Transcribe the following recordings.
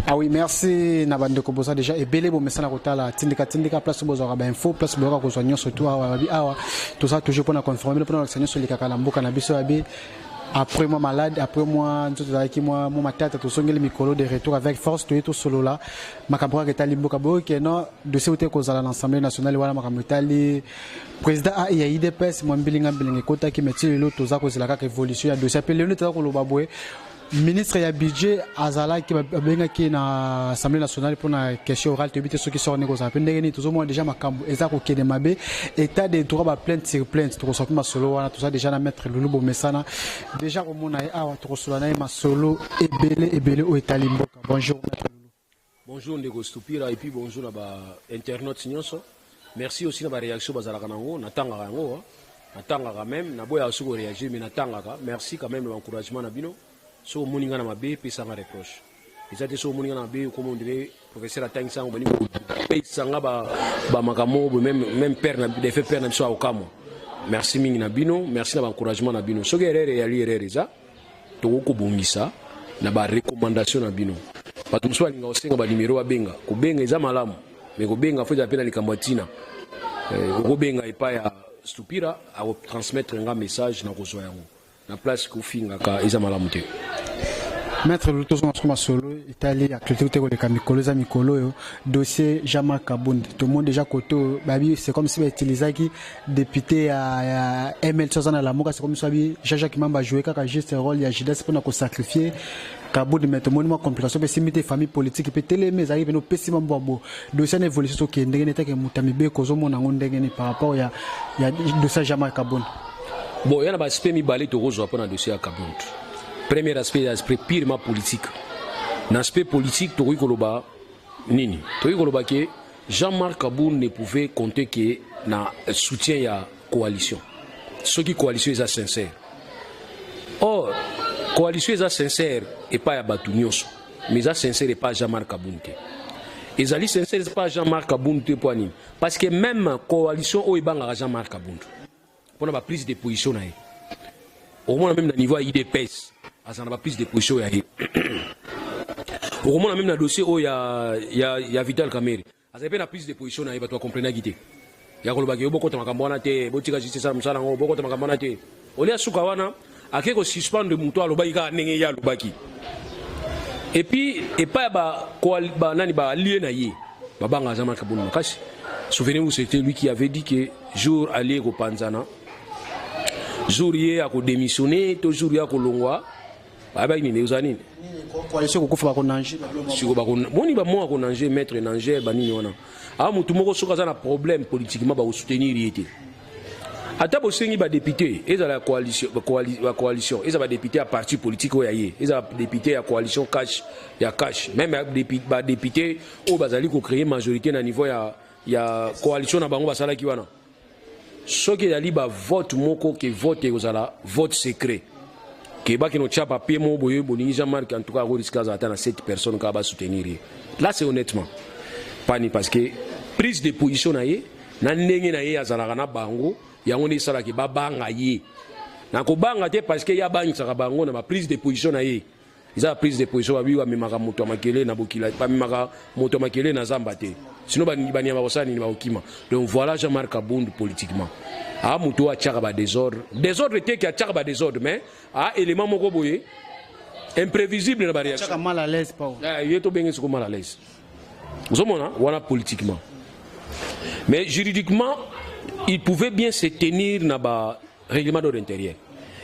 Ah oui, merci Nabande Kobosa déjà. Et belé bon message na kotala tindika place bozo ka ba info place bozo ka soigner surtout awa tout ça toujours pour na confirmer pour na soigner sur les kaka lamboka na biso abi. Après moi malade, après moi mon matata tout songeli mikolo de retour avec force tout solo là. Makabra que tali mboka bo que non de ce côté kozala l'Assemblée nationale wala makamutali président a ya IDPS mo mbilinga kota ki metili lo toza kozala ka révolution ya dossier appelé le ko lo babwe. Ministre ya budget azala qui benga qui na Assemblée nationale pour na question orale tebite ceux qui sont négocier pendenge ni tout moi déjà makambo eza ko kede mabe état de droit ba plainte sur plainte to so ma solo wana tout ça déjà na mettre Lulu Bomesana déjà ko mona e awa to solo na ma solo ebele o etali mboka. Bonjour maître Lulu. Bonjour Ndego Stupira et puis bonjour na ba internautes nyonso. Merci aussi na ba réaction bazalaka nango na tanga yango na tanga même na boya su ko réagir mais na tanga merci quand même l'encouragement na bino. So moninga na mabe pesa nga reproche ezate so moninga na mabe comme on dirait professeur atangi sango bani pesa nga ba makamo même père na de fait père na biso akamo merci mingi na bino merci na ba encouragement na bino so erreur ya li erreur za to ko bongisa na ba recommandation na bino bato mso alinga osenga ba numéro abenga ko benga eza malamu mais ko benga faut appeler likambatina ko benga epa ya Stupira a transmettre un message na kozwa yango na place ko finga ka eza malamu te. Maître Luto son solo Italie a clôturé ko de mikolo yo dossier Jean-Marc Kabound tout le monde déjà côté babi c'est comme si ba utiliser qui député à ML Sozana la moka c'est comme ça bi Jean-Jacques Mamba jouer kaka juste rôle ya Jidas pour na ko sacrifier Kabound mais tout le monde complication pe simité famille politique pe télé mais arrive no pesima mbabo dossier na évolution so ndenge neta ke mutamibe ko zo mona ndenge ni par rapport ya dossier Jean-Marc Kabound. Bon, il y a un aspect qui est dans le dossier à Kabound. Premier aspect, l'aspect purement politique. L'aspect politique, Nini. Que Jean-Marc Kabound ne pouvait compter que na soutien à la coalition. Ceux qui coalition est sincère. Or, coalition est sincère et pas à Batounioso. Mais sincère et pas Jean-Marc Kabound. Et Zali sincère et pas Jean-Marc Kabound. Parce que même coalition est à Jean-Marc Kabound. Pour la prise de position, au moins même au niveau IDPS, à la prise de position, au moins même dans le dossier où il y a Vital Kamerhe, à la prise de position, il va comprendre guité. Il y a beaucoup de makamboanate, beaucoup de justice, beaucoup de makamboanate. On est à Soukawana, à quelques suspendre de mouton à l'Obaïka, Nengeya Lubaki. Et puis, et pas nani ba lié na yé, babanga Jean-Marc Kabound Makasi. Souvenez-vous, c'était lui qui avait dit que jour aller au Panzana. Jour hier à démissionner, toujours hier à Kolongwa. Baba ini neuzani. Coalition ko kufa ko nanger. Siko ba ko moni ba mo ko nanger maître nanger banini wana. Ah mutu moko soka za na problème politiquement ba soutenir yete. Ata bo sengi ba député, eza la coalition, eza ba député à parti politique o yaye, eza député à coalition cash, ya cash. Même ba député o bazali ko créer majorité na niveau ya coalition na bango basala ki wana. Ce qui est libre vote moko que vote vote secret. Que ba kino tcha papier mo boye bolingi Jean-Marc en tout cas risque à attendre 7 personnes qui va soutenir. Là c'est honnêtement pani parce que prise de position na ye na ndenge na ye azalaka na bango yango ne sala ke ba banga ye. Na ko banga te parce que ya bangisa bango na ma prise de position na ye. Ils ont prise de position babi wa memaka moto makele na bokila pas memaka moto makele na zamba te. Sinon bani ba osani ni ba okima. Donc voilà Jean-Marc Kabound politiquement. Ah moto a tchaka ba désordre était qui a tchaka ba désordre mais ah élément moko boye imprévisible na ba réaction. Tchaka mal à l'aise pas. Ah il est to bengi siko mal à l'aise. Vous comprenez voilà politiquement. Mais juridiquement il pouvait bien se tenir na ba règlement d'ordre intérieur.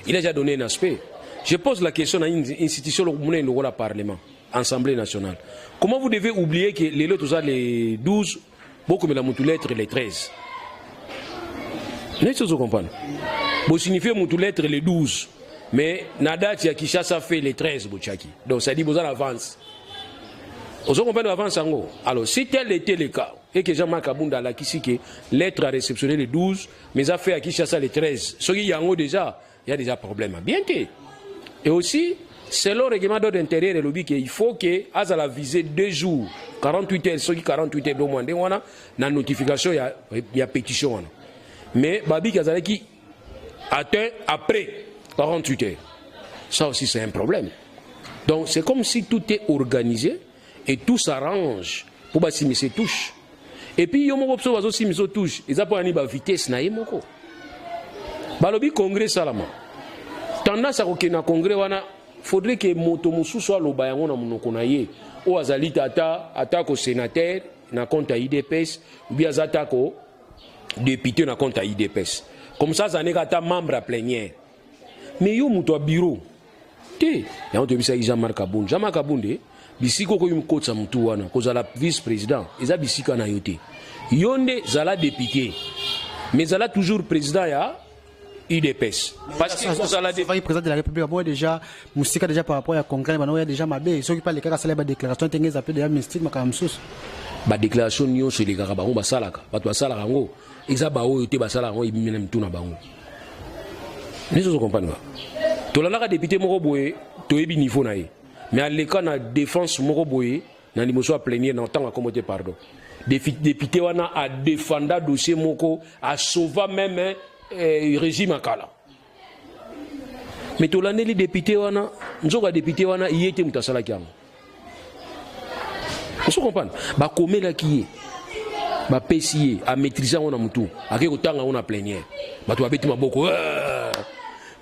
Il a déjà donné un aspect. Je pose la question à une institution au Parlement, Assemblée nationale. Comment vous devez oublier que les lots, les 12, beaucoup de la lettre les 13. Vous comprenez? Vous signifiez que lettre les 12, mais Nada Kishasa fait les 13. Donc ça dit que vous en avance. Vous comprenez l'avance en gros. Alors si tel était le cas, et que Jean-Marc Kabound a la que lettre a réceptionné les 12, mais a fait à Kishasa les 13. Ce qui y a en haut déjà, il y a déjà problème. Bien que. Et aussi, selon le règlement d'ordre intérieur, il faut que, à la visée 2 jours, 48 heures, ceux qui 48 heures demandent, on a la notification, il y a pétition. Mais Babi Kazaleki atteint après 48 heures. Ça aussi, c'est un problème. Donc, c'est comme si tout est organisé et tout s'arrange pour basimise touche. Et puis yo moko pso bazo simiso touche, eza po ani ba vitesse na ye moko. Balobi congrès salama. Tendance à kokena congrès wana faudrait que moto mususu aloba yango na monoko na ye. O azali ata ko sénateur na compte à IDPS ou bien azata ko député na compte à IDPS. Comme ça n'est qu'à membre à plénière. Mais yo muto bureau. Te, ya on te bisa Jean-Marc Aboun. Jean-Marc Aboun bisiko ko yum kotsa mutu wana ko zala vice-président, eza bisika na yote. Yonde zala député. Mais zala toujours président ya IDPS. Parce que ko zala président de la République, moi déjà musika déjà par rapport à congrès, il y a déjà mabé, ceux qui parlent les cas ça la déclaration tengez appelé déjà mystique makamsusu. Ba déclaration nyo sur les gars bango basalaka, bato basalaka ngo, eza ba oyo te basalaka ngo ibimena mtuna bango. Nous vous comprenez pas. To la député moko boye, to yebi niveau na ye. Mais à l'école na défense moko boye, na limoso a plénière na tant à commoter pardon. Député wana a défendre dossier moko, a sauver même régime akala. Mais to la les député wana, nzoka député wana yete mutasala kiango. Vous comprenez? Ba komela ki ba pesier a maîtriser on a mutu, ake ko tanga on a plénière. Ba to abeti maboko.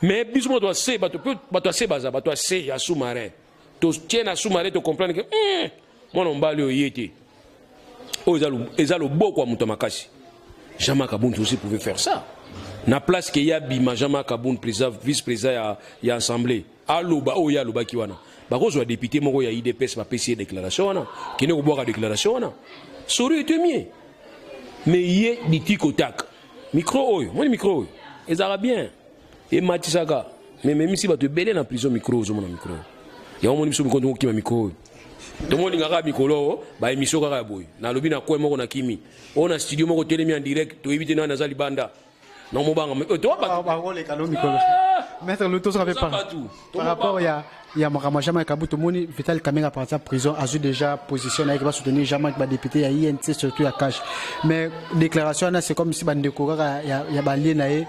Mais bisous doit se ba to se baza, ba to se ya sous-marin. To tient à sous-marin to comprendre que moi non ba le yete. O ezalo boko mutu makasi. Jean-Marc Aboun aussi pouvait faire ça. Na place que ya bima Jean-Marc Aboun président vice-président ya assemblée. Aloba o ya loba kiwana. Ba ko zo député moko ya IDPS ba pesier déclaration wana. Kene ko boka déclaration wana. Ça aurait été mieux. Mais yé ditiko tak. Micro oyo, moi micro oyo. Ezara bien. Et Matisaka, mais même si tu te belé dans la prison, micro, il y a un monde qui m'a micro. Tout le monde a un micro, bah, émission Karaboy. Na lobby na quoi, moi, on a Kimi. On a studio, moi, télé, en direct, tu évites dans Nazali Banda. Non, mon bang, toi, Maître Luto, ça fait pas. Par rapport, il y a Makamajama Kabuto Moni, Vital Kamera par exemple, prison, a déjà positionné avec va soutenir Jamak, député, il y a INT, surtout à Cash. Mais déclaration, c'est comme si Bandekora, il y a Balien.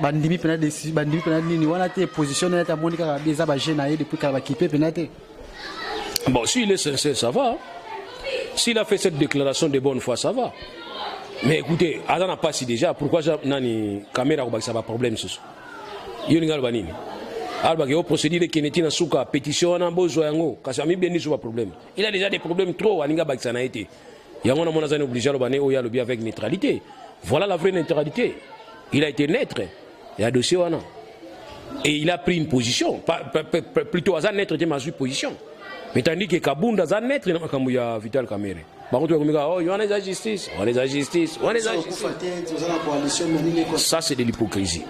Bandimi ni wana te positionné ta monika beza ba jenaye depuis ka ba kipe penate. Bon, s'il est sincère, ça va. S'il a fait cette déclaration de bonne foi, ça va. Mais écoutez, Adam n'a pas si déjà, pourquoi nani caméra ko ba ça va problème ce. Yo ningal banini. Alba que au procédure Keneti na suka pétition na bozo yango, kasi ami bien ni sur problème. Il a déjà des problèmes trop aninga ba ça na été. Yango na mona zani obligé lo bané o ya lo bien avec neutralité. Voilà la vraie neutralité. Il a été neutre. Il y a dossier wana. Et il a pris une position. Plutôt à neutre, il a pris une position. Mais tandis que Kabunda a neutre, il y a Vital Kamere. Par contre, il y a la justice. On est la justice. On est la justice. Ça, c'est de l'hypocrisie.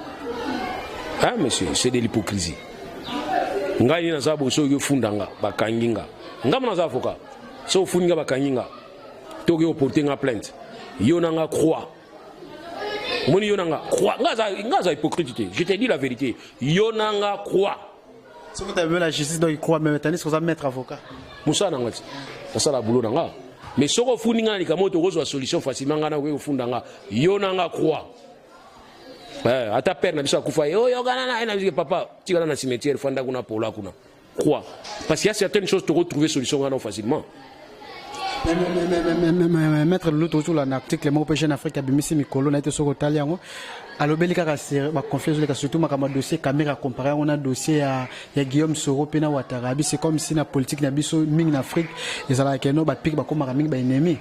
Hein, monsieur, c'est de l'hypocrisie. Ngai na sabo so yo fundanga bakanginga. Ngam na avocat. So fundinga bakanginga. To yo porter nga plainte. Yo na nga croix. Moni yonanga croix. Ngaza hypocrite. Je te dis la vérité. Yonanga croix. Si vous avez la justice, donc il croit, mais maintenant, vous allez mettre avocat. Moussa Nangati. Ça la boulot nanga. Mais si vous fundinga ni kamoto reçoit solution facilement ngana we fundanga. Yonanga croix. Ata père na biso kufa yo gana na na papa tigana na cimetière fanda kuna pola kuna. Croix. Parce qu'il y a certaines choses tu retrouver solution ngana facilement. Maître l'autre jour l'article mo pêche en Afrique a bimisi mikolo na été sur Italiano alobeli kaka ba confiance le surtout makama dossier caméra comparé on a dossier ya Guillaume Soro pena Ouattara c'est comme si na politique na biso ming en Afrique ils ala keno ba pique ba komaka ming ba ennemi.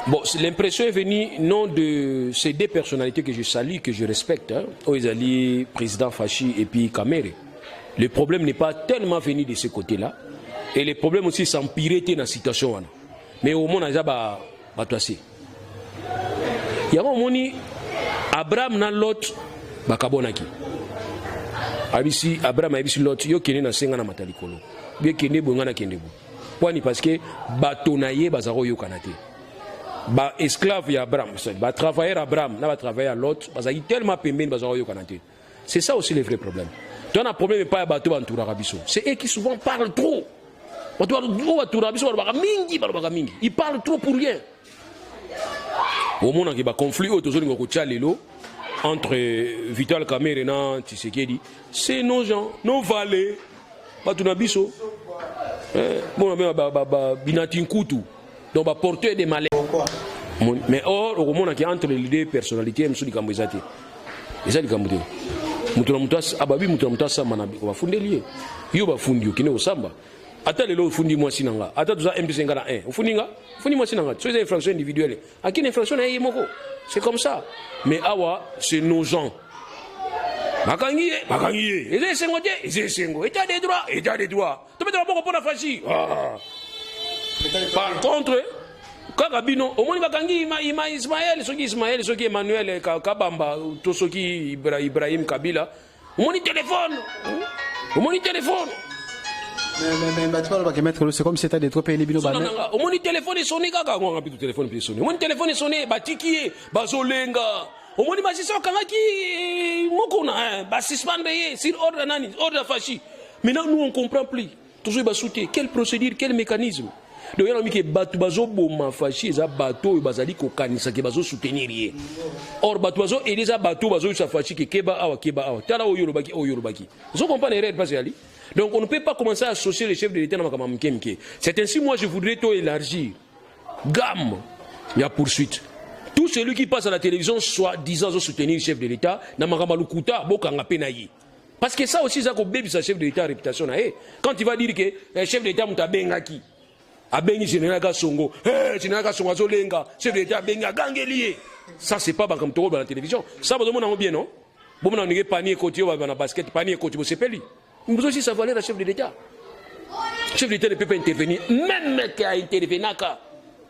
Bon, l'impression est venue non de ces deux personnalités que je salue, que je respecte, hein, Oezali, président Fachi et puis Kamere. Le problème n'est pas tellement venu de ce côté-là, et le problème aussi s'empirer dans la situation. Mais au moins, il y a il y a Abraham na Lot, bakabonaki. Abisi Abraham abisi Lot, yo kene na senga na matalikolo. Bien kene bonga na kende bo. Pourquoi parce que batonaye bazaro yo kanate. Ba esclave ya Abraham, ba travailleur Abraham, na ba travailleur Lot, bazaki tellement pembeni bazaro yo kanate. C'est ça aussi le vrai problème. Tu as un problème pas bateau bantura rabiso. C'est eux qui souvent parlent trop. Ils parlent trop pour rien. Au moment où il y a un conflit entre Vital Kamere et Tshisekedi, c'est nos gens, nos valets. Bon, Binati Nkutu. Donc, porteur des malheurs. Mais or, au moment entre les deux personnalités, je me suis dit que c'est ça. Ababi mutu sa manabi ko bafunde lié. Yo bafundi yo kine osamba. Ata lelo fundi moi sinanga. Ata tuza MPC ngala 1. Funinga? Fundi moi sinanga. So les infractions individuelles. Akine infraction na yemoko. C'est comme ça. Mais awa, c'est nos gens. Makangi. Eze sengo. État des droits. Tu mets d'abord pour la fachi. Par contre, Kakabino, au moins Bakangi, Ismaël, Soki Emmanuel, Kabamba, Tosoki, Ibrahim Kabila, au moins téléphone. C'est comme si c'était des trop pays libino. Au moins téléphone est sonné, Kaka, on a plus de téléphone est sonné. Au moins téléphone est sonné, Batiki, Bazolenga. Au moins Basissa Kanaki, Mokona, Basismandé, sur ordre fachi. Maintenant, nous on comprend plus. Toujours Basouté, quelle procédure, quel mécanisme. Donc il y a des bateaux bazo boma fachi za bateau bazali ko kanisa ke bazo soutenir. Or bateau bazo et les bateaux bazo sa fachi ke keba awa. Tala o yorobaki. Vous comprenez erreur pas ali. Donc on ne peut pas commencer à associer les chefs de l'État na makama mkemke. C'est ainsi moi je voudrais to élargir gamme ya poursuite. Tout celui qui passe à la télévision soit disant soutenir le chef de l'État na makama lukuta bokanga penayi. Parce que ça aussi ça ko bébi sa chef de l'État réputation na quand il va dire que le chef de l'État mutabengaki Abengi général Songo, général Songo Zolenga, chef d'État Benga Gangelier. Ça c'est pas comme tout dans la télévision. Ça vous demande bien non? Bon on a panier côté on a basket panier côté c'est peli. Nous aussi ça valait la chef de l'État. Chef d'État ne peut pas intervenir même qui a intervenu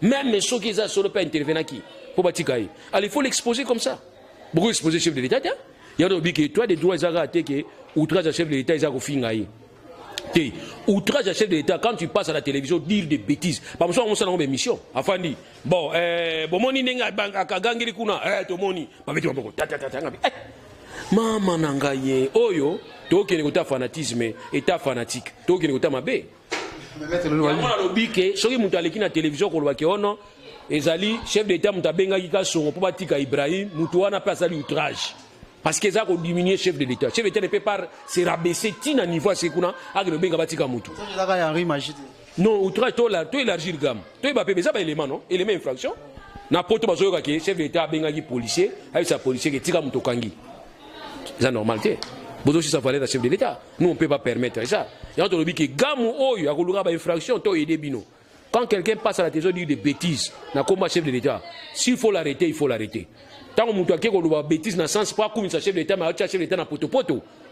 même ceux qui ont solo pas intervenir qui pour batikaï. Alors il faut l'exposer comme ça. Pourquoi exposer chef de l'État? Il y a des que toi des droits à que outrage à chef de l'État ils ont fingaï. Outrage à chef de l'État, quand tu passes à la télévision, dire des bêtises. Par exemple, on a une mission. Enfin, dit, bon, moni nenga gangeli kuna, to moni, maman nangaye, oyo, to kene kota fanatisme, état fanatique, to kene kota mabe. On a lobby que, soki mutaleki na télévision ko lobaki ono, ezali chef d'État mutabenga kika songo po batika Ibrahim, mutu wana pe azali outrage. Parce que ça a diminué le chef de l'État. Le chef de l'État ne peut pas se rabaisser à niveau de Sekuna avec le Benga Batika Moutou. Non, outrage, tu élargis le gamme. Tu es un élément, non? Élément infraction. N'importe quoi, le chef de l'État a un policier, avec sa policier qui tire Moutou Kangi. C'est la normalité. Vous aussi, ça fallait le chef de l'État. Nous, on ne peut pas permettre ça. Il y a un que gamme ou il y a une infraction, tu as aidé Bino. Quand quelqu'un passe à la télévision, dit des bêtises, dans le chef de l'État, s'il faut l'arrêter, il faut l'arrêter. Tant que mutu akeko loba bêtise na sens pas comme ça chef de l'État mais chef de l'État na poto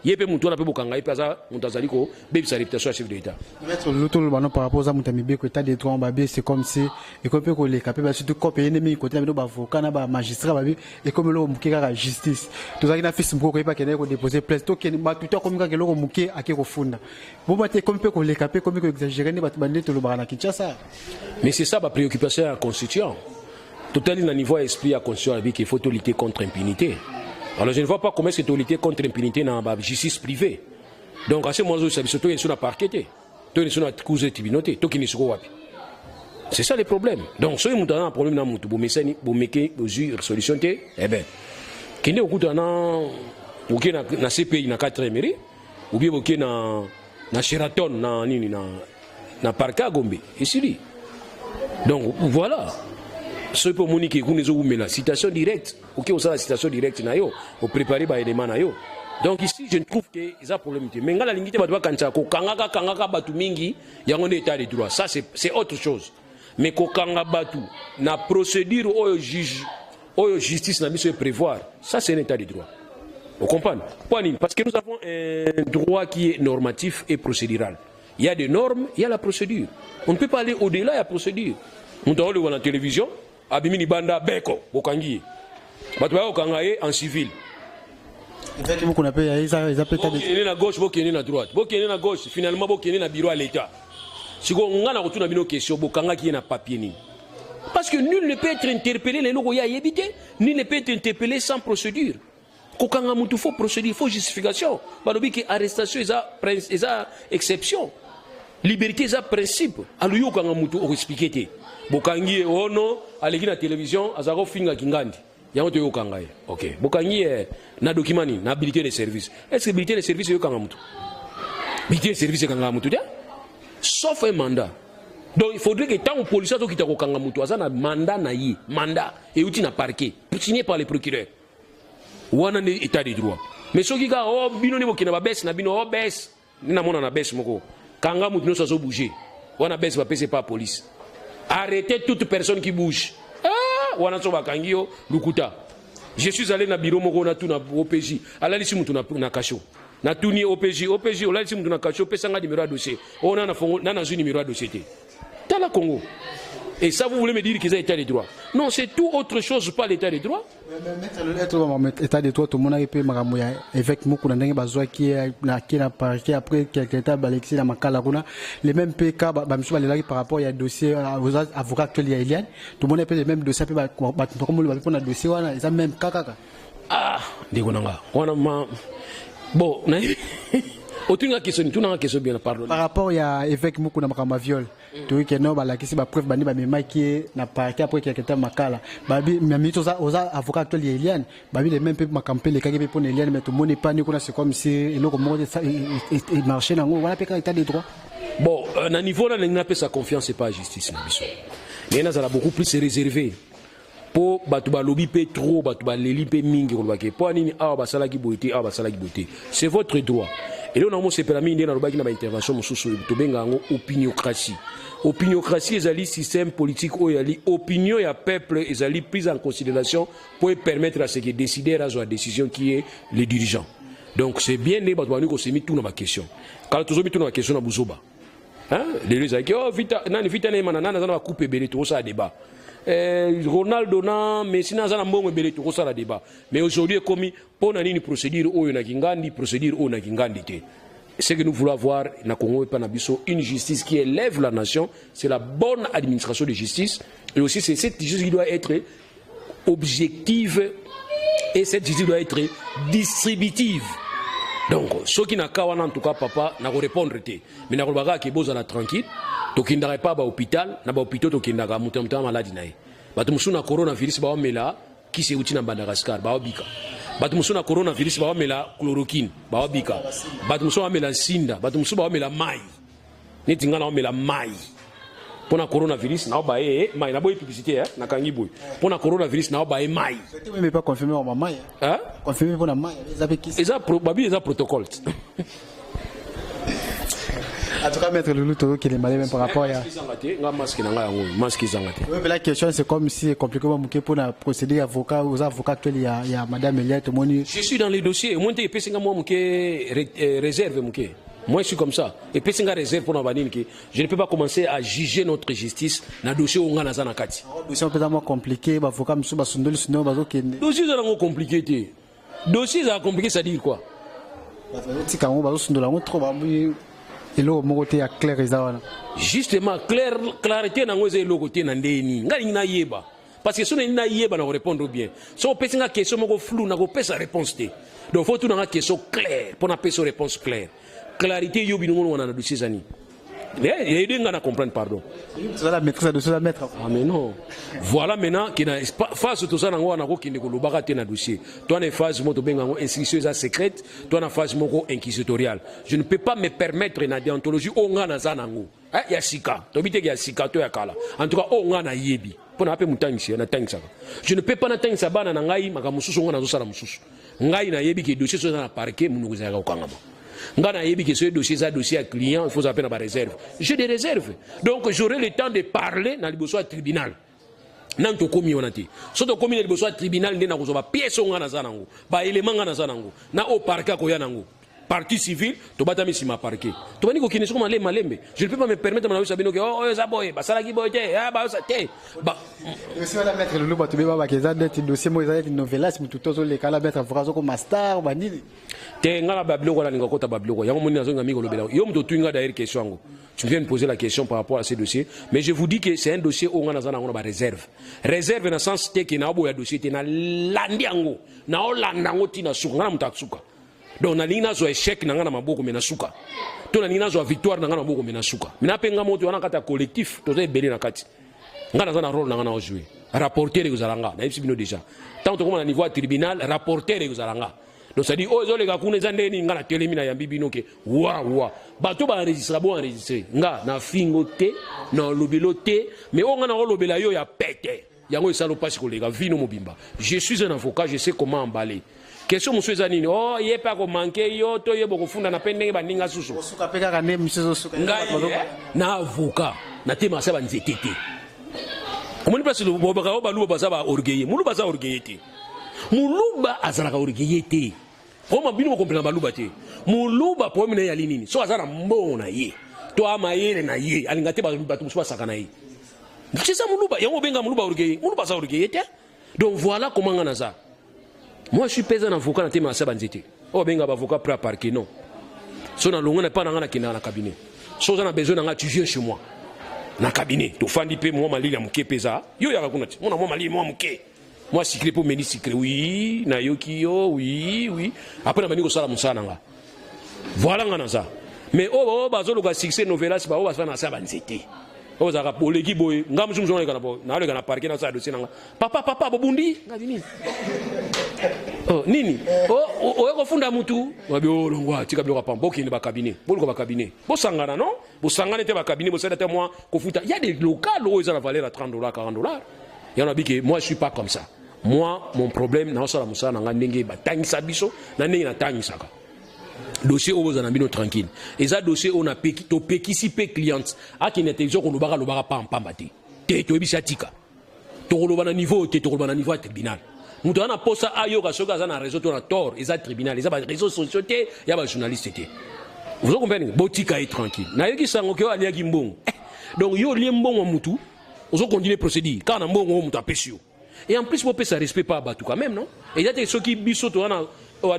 yépe mutu na pe bokanga yépe ça mutu azali ko bébi sa réputation chef de l'État. Maître l'autre le banon par rapport à mutamibe ko état de droit babé c'est comme si et comme ko les capé surtout ko payer nemi côté na ba avocat na ba magistrat babé et comme le mukeka la justice tout ça na fils mko ko pas kene ko déposer plainte to ken ba tout comme ka keloko muke akeko funda bon ba te comme ko les capé comme ko exagérer ne ba bande to le barana Kinshasa. Mais c'est ça ma préoccupation constituant. Totalement, niveau esprit à conscience qu'il faut lutter contre l'impunité. Alors je ne vois pas comment c'est lutter contre l'impunité dans la justice privée. Donc à ce moment-là, c'est surtout sur la parquet, sur la cause de tribunauté, c'est ça le problème. Donc si vous avez un problème dans le monde, vous mettez une solution, eh bien, qui est au bout d'un na CPI na 4 mairie, ou bien vous na Sheraton na parc à Gombe, ici. Donc voilà. Ce pour Monique mais la citation directe, ok, on a la citation directe nayo, on prépare les éléments nayo. Donc ici je trouve que il y a un problème. Mais la lingité va kangaka batu mingi, il y a un état de droit. Ça c'est autre chose. Mais kanga batu na procédure au juge, au justice na biso prévoir, ça c'est un état de droit. Vous comprenez? Parce que nous avons un droit qui est normatif et procédural. Il y a des normes, il y a la procédure. On ne peut pas aller au-delà de la procédure. Nous avons le voir la télévision. Abimini banda beko bokangi batu ba okangaye en civil effectivement qu'on appelle ils appellent na gauche bokene na droite bokene na gauche finalement bokene na bureau à l'état siko ngana ko tuna bino question bokanga ki na papier ni parce que nul ne peut être interpellé les loko ya yebité nul ne peut être interpellé sans procédure kokanga mutu faut procédure faut justification balobi ki arrestation eza exception liberté eza principe aluyo kanga mutu o expliquer té bokangi ono aleki na télévision azako finga kingandi yango to yokanga ye ok bokangi na documenti na habilité de service est-ce que habilité de service yokanga mutu habilité de service kanga mutu dia sauf un mandat. Donc il faudrait que tant que policier qui t'a kokanga mutu azana mandat na yi mandat et outil na parquet signé par les procureurs. Wana ne état de droit. Mais ceux qui ga oh bino ni bokina ba baisse na bino oh baisse ni na mona na baisse moko. Kanga mutu no so bouger. Wana baisse va passer par police. Arrêtez toute personne qui bouge. Ah wana so bakangio lukuta. Je suis allé na bureau moko na tout na OPJ. Ala lisi mutu na kasho. Na tuni OPJ ala lisi mutu na kasho pesa nga numéro de dossier. On a na fongo na zu numéro de dossier. Dans la Congo. Et ça, vous voulez me dire qu'ils ont l'état de droit? Non, c'est tout autre chose, pas l'état de droit. L'état de droit, tout le monde a été avec beaucoup de qui a parqué après quelques temps, les mêmes PK, par rapport à dossier aux avocats actuels, tout le monde a les mêmes dossiers, comme le dossier, ils ont même kaka. Ah, dégonanga. Bon, par rapport à évêque Moukou na makamba viol tu vois que non la kisi ba preuve bani ba mema qui na parquet après quelque temps makala babi mais aux avocats actuels Eliane babi les mêmes peu makampe les kage pour Eliane mais tout le monde n'est pas ni c'est comme si et le comment il marchait dans on va pas état de droit. Bon na niveau là n'a pas sa confiance c'est pas justice na biso mais na ça beaucoup plus réservé pour batu ba lobby pe trop batu ba leli pe mingi ko ba ke pour nini a ba sala ki boité c'est votre droit. Et là, on a permis une intervention opiniocratie. Opiniocratie, c'est un système politique où il y a l'opinion et le peuple, il y a prise en considération pour permettre à ce que décider à la décision qui est les dirigeants. Donc c'est bien né, qu'on s'est mis tout dans ma question. Quand tu as mis tout dans ma question, on a les gens qui ont dit, vite, on a coupé belé, tout ça débat. Ronaldo na Messi na zana mbongo belé tout ça débat. Mais aujourd'hui comme pour nani procédure o na kingandi procédure o na kingandi té. Ce que nous voulons avoir na Congo et Panabiso une justice qui élève la nation, c'est la bonne administration de justice et aussi c'est cette justice qui doit être objective et cette justice doit être distributive. Donc ceux qui n'a qu'à en tout cas papa n'a pas répondre té. Mais n'a pas que boza la tranquille. Tokindara pas ba hôpital na ba hôpital tokindara mutamta maladi nae batu musuna coronavirus ba mela ki se uti na Madagascar ba obika batu musuna coronavirus ba mela chloroquine ba obika batu musuna mela sinda batu musuna ba mela mai netinga na mela mai pona coronavirus na ba mai na boy publicité na kangi boy pona coronavirus na ba mai c'était même pas confirmé en mai hein confirmé pour la mai eza protocole. En tout cas, Maître Loulou Toro qui est malin même par rapport à... La question c'est comme si c'est compliqué pour procéder avocat aux avocats actuels, il y a Madame Eliette. Je suis dans les dossiers, moi je réserve. Moi je suis comme ça. Et puis réserve pour je ne peux pas commencer à juger notre justice dans le dossier où on a dans Nakati. Le dossier est peut-être compliqué, avocat monsieur Basundoli sinon dossier est compliqué. Dossier est compliqué, ça dit quoi? Justement, clarté dans les logotés dans les yeba. Parce que si on a yeba, on répondre bien. Si on pose une question, on flou, on peut sa réponse. Donc il faut tout dans une question claire pour une réponse claire. Clarité, il y a un dossier zani. Il y a des gens qui comprennent, pardon. C'est la maîtrise de la mettre. Ah mais non. Voilà maintenant qu'il y a face tout ça dans on a qui ne le bagaté dans dossier. Toi une phase moto benga institution secrète, toi une phase moko inquisitoriale. Je ne peux pas me permettre na déontologie on a za nango. Il y a sika. To bité qu'il y a sika to ya kala. En tout cas on a na yebi. Pour na pe mutangi na tangisa. Je ne peux pas na tangisa bana na ngai makamususu on a zo sala mususu. Ngai na yebi que dossier so na parquet munu kuzaka okangama. Ngana yebi que ce dossier à client, il faut appeler ma réserve. J'ai des réserves. Donc j'aurai le temps de parler dans le tribunal. Nanto komi onati. Soto komi le besoin tribunal ndena kuzoba pièce ngana zanango. Ba élément ngana zanango. Na o parquet ko yanango. Partie civile, to batami si ma parquet. To bani ko kineso malembe. Je ne peux pas me permettre de sabino que oh ça boy, ba sala ki boy te, ah ba ça te. Ba monsieur la maître le ba to be ba ke za det dossier mo za novelas mutu tozo le kala maître avocat ko master ba nini. Te ngala bablo ko la ninga kota bablo ko. Yango moni nazo ngami ko lobela. Yo mto tuinga d'ailleurs question ngo. Tu viens de poser la question par rapport à ces dossiers, mais je vous dis que c'est un dossier où on a une réserve. Réserve dans le sens que na obo ya dossier te na landiango, na olandango tina suka, na mutaksuka. Donc na lina zo échec na ngana maboko mena suka. To na lina zo victoire na ngana maboko mena suka. Mina penga moto wana kata collectif, to ze belé na kati. Ngana za na rôle na ngana jouer. Rapporter les uzalanga, na yipsi bino déjà. Tant que on a niveau tribunal, rapporter les uzalanga. donc ça dit oh les gars kuna zande ni ngana telemina ya bibino ke wa bato ba enregistrer bon enregistrer nga na fingote na lobelote mais on ngana lobela yo ya pete yango esalo pasi ko lega vino mobimba je suis un avocat je sais comment emballer question monsieur zanini oh yé pas ko manquer yo to yebo ko funda na pendenge baninga susu osuka peka kane mchezo suka na avocat na tema sa banzetete omoni place lo bobaka baluba bazaba orgueil muluba za orgueil te muluba azalaka orgueil te o mabino ko comprendre baluba te muluba problème na yali nini so azala mbona ye to amayele na ye alingate bato musuba sakana ye c'est ça muluba yango benga muluba orgueil muluba za orgueil te donc voilà comment ngana za moi je suis paysan avocat na tema sa banzete o benga avocat prêt à parquer non so na longa na pas na kina na cabinet so za na besoin na tu viens chez moi na cabinet to fandi pe moi malili ya muke pesa yo ya kuna ti moi malili moi muke moi secret pour meni secret oui na yoki yo oui après na bani ko sala musana nga voilà ngana ça mais oh bazolo ka succès novelas ba o basana sa banzete o za ka poleki boy ngam zum zona kana bo na le kana parquer na sa dossier nga papa bobundi ngadi nini oh nini o ko funda mutu wabi o longwa tika bilo kapambo ki ne ba cabinet bolo ba cabinet bo sangana non bo sangana te ba cabinet bo sada te moi ko futa il y a des locales où ils ont la valeur à $30 $40 il y en a que moi je suis pas comme ça moi mon problème na sala musana nga ndenge ba tangisa biso na ndenge na tangisa ka dossier au bozana bino tranquille et ça dossier on a peki to pekisi pe client a qui n'intelligent ko lobaka pa pamba te to ebisa tika to lobana niveau te to lobana niveau tribunal mutu ana posa ayo ka soka za na réseau to na tort et ça tribunal et ça ba réseaux sociaux te ya ba journaliste te vous comprenez botika est tranquille na yoki sango ke ali yaki mbongo donc yo li mbongo mutu ozo continuer procédure quand na mbongo mutu apesio et en plus mo pesa respect pas batu quand même non et ya te soki biso to na toi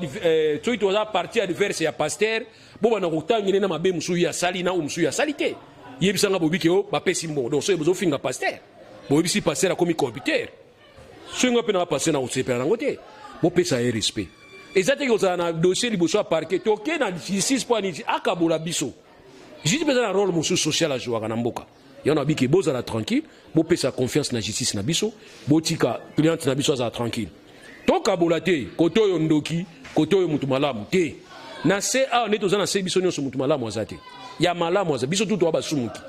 tu as parti adverse ya pasteur bo bana ko tangine na mabe musu ya sali na musu ya salite yebisanga bobike o ba pesi mbongo donc so bozo finga pasteur bo bisi pasteur a komi computer swinga pena passer na utsepa na ngote bo pesa e respect ezate ko za na dossier liboso parquet to ke na justice point ni akabola biso justice pesa na rôle musu social a jouer na mboka yana biki boza la tranquille bo pesa confiance na justice na biso bo tika client na biso za tranquille to kabola te koto yo ndoki koto yo mutu malamu te na se a neto za na se biso nyoso mutu malamu azate ya malamu aza biso tout ba sumuki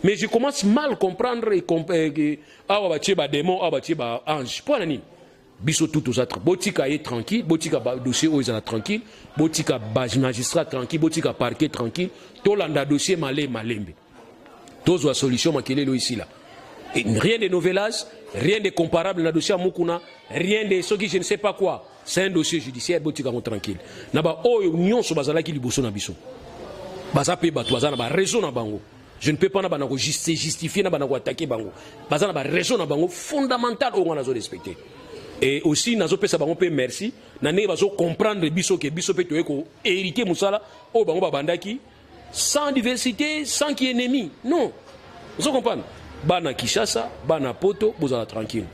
mais je commence mal comprendre et awa ba tie ba démon awa ba tie ba ange pour nani biso tout aux autres botika est tranquille botika ba dossier o ezala tranquille botika ba magistrat tranquille botika parquet tranquille to landa dossier malembe tozo a solution makelelo ici là et rien de novelage rien de comparable na dossier mukuna rien de ce qui je ne sais pas quoi c'est un dossier judiciaire botika tranquille na ba oyo nyonso bazala ki liboso na biso baza pe ba bazana ba raison na bango. Je ne peux pas justifier na attaquer bango. Bazana ba raison na bango fondamentale au nazo respecter. Et aussi nazo pesa bango pe merci na ne bazo comprendre biso ke biso pe to ko hériter musala o bango babandaki sans diversité, sans qui ennemi. Non. Vous comprenez? Bana Kishasa, bana Poto, vous allez tranquille.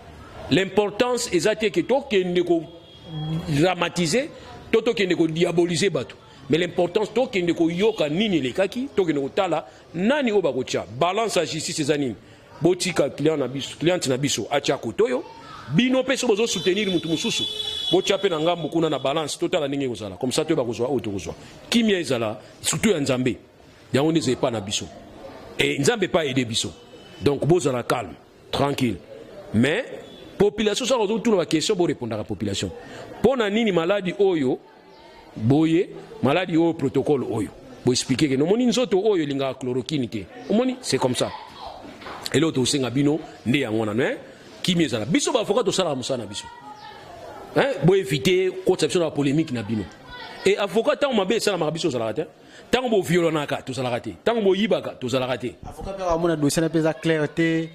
L'importance est que toi qui ne ko dramatiser, toi qui ne ko diaboliser bateau. Mais l'importance to kende ko yoka nini le kaki to kende ko tala nani oba ko tia balance à justice ezanini botika client na biso acha kotoyo bino peso bozo soutenir mutu mususu botia pe na ngambo kuna na balance totala ningi kozala comme ça to ba kozwa auto kozwa kimia ezala surtout ya nzambe yango ne pas na biso et nzambe pas aider biso donc bozala calme tranquille mais population ça rezo tout la question pour répondre à la population pona nini maladie oyo boye maladie au protocole oyo bo expliquer que no moni nzoto oyo linga chloroquine te omoni c'est comme ça et l'autre aussi ngabino nde yangona né kimi ezala biso ba avocat to sala musana biso bo éviter conception la polémique na bino et avocat tant mabe sala mabiso sala raté tant bo violonaka to sala raté tant bo yibaka to sala raté avocat pe amona dossier na pesa clarté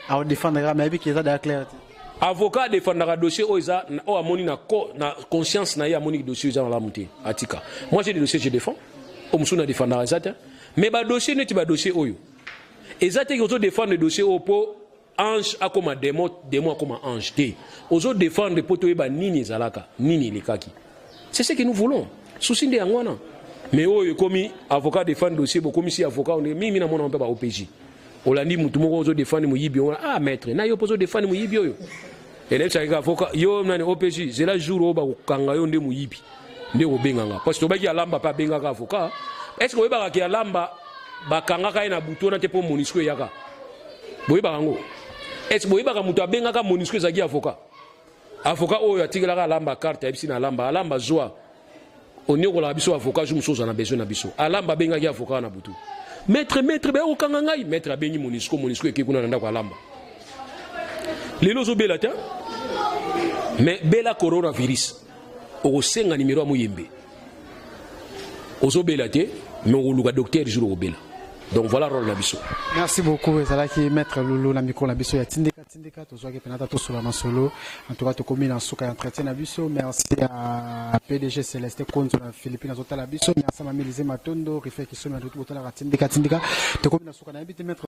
a défendre mais bi ki eza da clarté avocat défendra dossier oza o amoni na conscience na ya amoni dossier oza la monter atika moi j'ai des dossiers je défends o musuna défendra ezata mais ba dossier neti ba dossier oyo ezata ki ozo défendre le dossier opo ange akoma démon akoma ange te ozo défendre poto yeba nini ezalaka nini lekaki c'est ce que nous voulons souci de yangwana mais oyo komi avocat défendre dossier bo komi si avocat on mimi na mona on peut ba OPJ olandi mutu moko ozo défendre muyibi on ah maître na yo pozo défendre muyibi oyo et là ça avocat yo nani OPJ c'est la jour oba kanga yo nde muyibi nde kobenganga parce que tobaki alamba mpe abengaka avocat. Est ce que oyebaka ki alamba bakangaka ye na butu wana te mpo monisco eyaka boyebaka yango? Est ce que boyebaka moto abengaka monisco ezalaki avocat? Avocat oyo atikelaka alamba carte ayebisi na alamba zwa oniokolaka biso avocat ju mosusu aza na besoin na biso. Alamba abengaki avocat na butu. Maître bayokokanga ngai. Maître abengi monisco eke kuna na ndako alamba. Lelo ozobela te mais bela coronavirus okosenga nimero ya moyembe ozobela te mais okoluka docteur jour okobela. Donc voilà rôle na biso. Merci beaucoup ezalaki maître Lulu na micro na biso ya tindika tozwaki penata tosula masolo en tout cas tokomi na suka ya entretien na biso. Merci à PDG Céleste Konzo na Philippines azotala biso. Merci à Mamelize Matondo Rifeki Somi na tout botala tindika tokomi na suka na bité maître